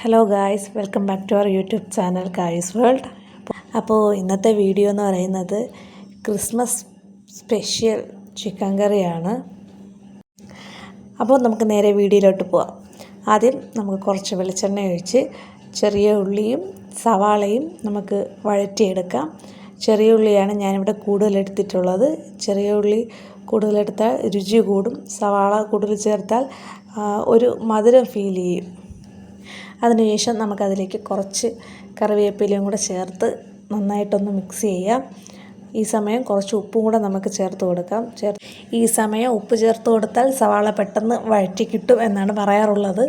Hello guys, welcome back to our YouTube channel guys world. അപ്പോൾ ഇന്നത്തെ video എന്ന് പറയുന്നത് ക്രിസ്മസ് സ്പെഷ്യൽ ചിക്കൻ കറിയാണ്. അപ്പോൾ നമുക്ക് നേരെ വീഡിയോയിലോട്ട് പോവാം. ആദ്യം നമുക്ക് കുറച്ച് വെളിച്ചെണ്ണ ഒഴിച്ച് ചെറിയ ഉള്ളിയും സവാളയും നമുക്ക് വഴറ്റിയെടുക്കാം. ചെറിയ ഉള്ളിയാണ് ഞാനിവിടെ കൂടുതലെടുത്തിട്ടുള്ളത്. ചെറിയ ഉള്ളി കൂടുതലെടുത്താൽ രുചി കൂടും. സവാള കൂടുതൽ ചേർത്താൽ ഒരു മധുരം ഫീൽ ചെയ്യും. അതിനുശേഷം നമുക്കതിലേക്ക് കുറച്ച് കറിവേപ്പിലയും കൂടെ ചേർത്ത് നന്നായിട്ടൊന്ന് മിക്സ് ചെയ്യാം. ഈ സമയം കുറച്ച് ഉപ്പും കൂടെ നമുക്ക് ചേർത്ത് കൊടുക്കാം. ഈ സമയം ഉപ്പ് ചേർത്ത് കൊടുത്താൽ സവാള പെട്ടെന്ന് വഴറ്റി കിട്ടും എന്നാണ് പറയാറുള്ളത്.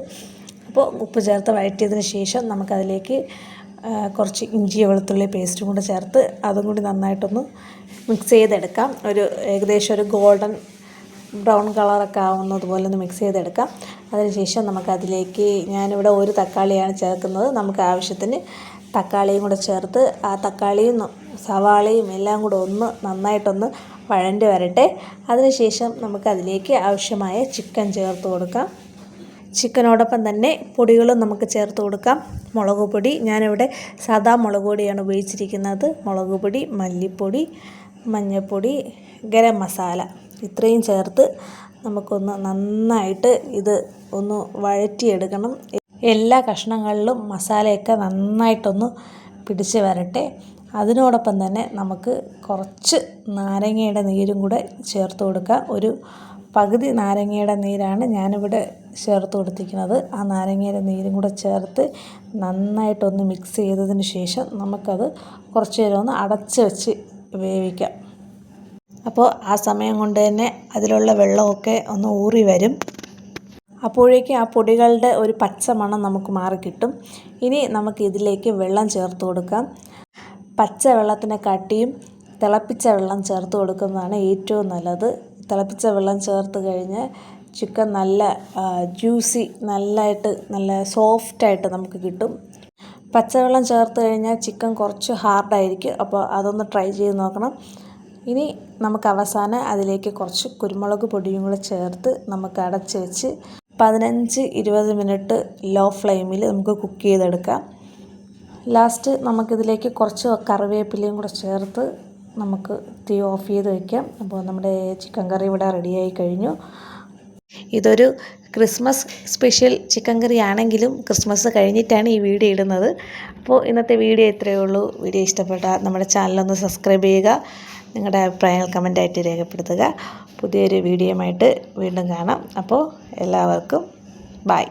അപ്പോൾ ഉപ്പ് ചേർത്ത് വഴറ്റിയതിന് ശേഷം നമുക്കതിലേക്ക് കുറച്ച് ഇഞ്ചി വെളുത്തുള്ളി പേസ്റ്റും കൂടെ ചേർത്ത് അതും കൂടി നന്നായിട്ടൊന്ന് മിക്സ് ചെയ്തെടുക്കാം. ഏകദേശം ഒരു ഗോൾഡൻ ബ്രൗൺ കളറൊക്കെ ആവുന്നതുപോലെ ഒന്ന് മിക്സ് ചെയ്തെടുക്കാം. അതിനുശേഷം നമുക്കതിലേക്ക് ഞാനിവിടെ ഒരു തക്കാളിയാണ് ചേർക്കുന്നത്. നമുക്ക് ആവശ്യത്തിന് തക്കാളിയും കൂടെ ചേർത്ത് ആ തക്കാളിയും സവാളയും എല്ലാം കൂടെ ഒന്ന് നന്നായിട്ടൊന്ന് വഴണ്ടി വരട്ടെ. അതിനുശേഷം നമുക്കതിലേക്ക് ആവശ്യമായ ചിക്കൻ ചേർത്ത് കൊടുക്കാം. ചിക്കനോടൊപ്പം തന്നെ പൊടികളും നമുക്ക് ചേർത്ത് കൊടുക്കാം. മുളക് പൊടി ഞാനിവിടെ സാദാ മുളക് പൊടിയാണ് ഉപയോഗിച്ചിരിക്കുന്നത്. മുളക് പൊടി, മല്ലിപ്പൊടി, മഞ്ഞൾപ്പൊടി, ഗരം മസാല ഇത്രയും ചേർത്ത് നമുക്കൊന്ന് നന്നായിട്ട് ഇത് ഒന്ന് വഴറ്റിയെടുക്കണം. എല്ലാ കഷ്ണങ്ങളിലും മസാലയൊക്കെ നന്നായിട്ടൊന്ന് പിടിച്ച് വരട്ടെ. അതിനോടൊപ്പം തന്നെ നമുക്ക് കുറച്ച് നാരങ്ങയുടെ നീരും കൂടെ ചേർത്ത് കൊടുക്കാം. ഒരു പകുതി നാരങ്ങയുടെ നീരാണ് ഞാനിവിടെ ചേർത്ത് കൊടുത്തിരിക്കുന്നത്. ആ നാരങ്ങയുടെ നീരും കൂടെ ചേർത്ത് നന്നായിട്ടൊന്ന് മിക്സ് ചെയ്തതിന് ശേഷം നമുക്കത് കുറച്ച് നേരം ഒന്ന് അടച്ച് വെച്ച് വേവിക്കാം. അപ്പോൾ ആ സമയം കൊണ്ട് തന്നെ അതിലുള്ള വെള്ളമൊക്കെ ഒന്ന് ഊറി വരും. അപ്പോഴേക്കും ആ പൊടികളുടെ ഒരു പച്ച മണം നമുക്ക് മാറിക്കിട്ടും. ഇനി നമുക്കിതിലേക്ക് വെള്ളം ചേർത്ത് കൊടുക്കാം. പച്ച വെള്ളത്തിനെക്കാട്ടിയും തിളപ്പിച്ച വെള്ളം ചേർത്ത് കൊടുക്കുന്നതാണ് ഏറ്റവും നല്ലത്. തിളപ്പിച്ച വെള്ളം ചേർത്ത് കഴിഞ്ഞാൽ ചിക്കൻ നല്ല ജ്യൂസി നല്ല സോഫ്റ്റായിട്ട് നമുക്ക് കിട്ടും. പച്ചവെള്ളം ചേർത്ത് കഴിഞ്ഞാൽ ചിക്കൻ കുറച്ച് ഹാർഡായിരിക്കും. അപ്പോൾ അതൊന്ന് ട്രൈ ചെയ്ത് നോക്കണം. ഇനി നമുക്ക് അവസാനം അതിലേക്ക് കുറച്ച് കുരുമുളക് പൊടിയും കൂടെ ചേർത്ത് നമുക്ക് അടച്ച് വെച്ച് 15-20 മിനിറ്റ് ലോ ഫ്ലെയിമിൽ നമുക്ക് കുക്ക് ചെയ്തെടുക്കാം. ലാസ്റ്റ് നമുക്കിതിലേക്ക് കുറച്ച് കറിവേപ്പിലയും കൂടെ ചേർത്ത് നമുക്ക് തീ ഓഫ് ചെയ്ത് വയ്ക്കാം. അപ്പോൾ നമ്മുടെ ചിക്കൻ കറി ഇവിടെ റെഡിയായി കഴിഞ്ഞു. ഇതൊരു ക്രിസ്മസ് സ്പെഷ്യൽ ചിക്കൻ കറി ആണെങ്കിലും ക്രിസ്മസ് കഴിഞ്ഞിട്ടാണ് ഈ വീഡിയോ ഇടുന്നത്. അപ്പോൾ ഇന്നത്തെ വീഡിയോ ഇത്രയേ ഉള്ളൂ. വീഡിയോ ഇഷ്ടപ്പെട്ടാൽ നമ്മുടെ ചാനലൊന്ന് സബ്സ്ക്രൈബ് ചെയ്യുക. നിങ്ങളുടെ അഭിപ്രായങ്ങൾ കമൻറ്റായിട്ട് രേഖപ്പെടുത്തുക. പുതിയൊരു വീഡിയോയുമായിട്ട് വീണ്ടും കാണാം. അപ്പോൾ എല്ലാവർക്കും ബൈ.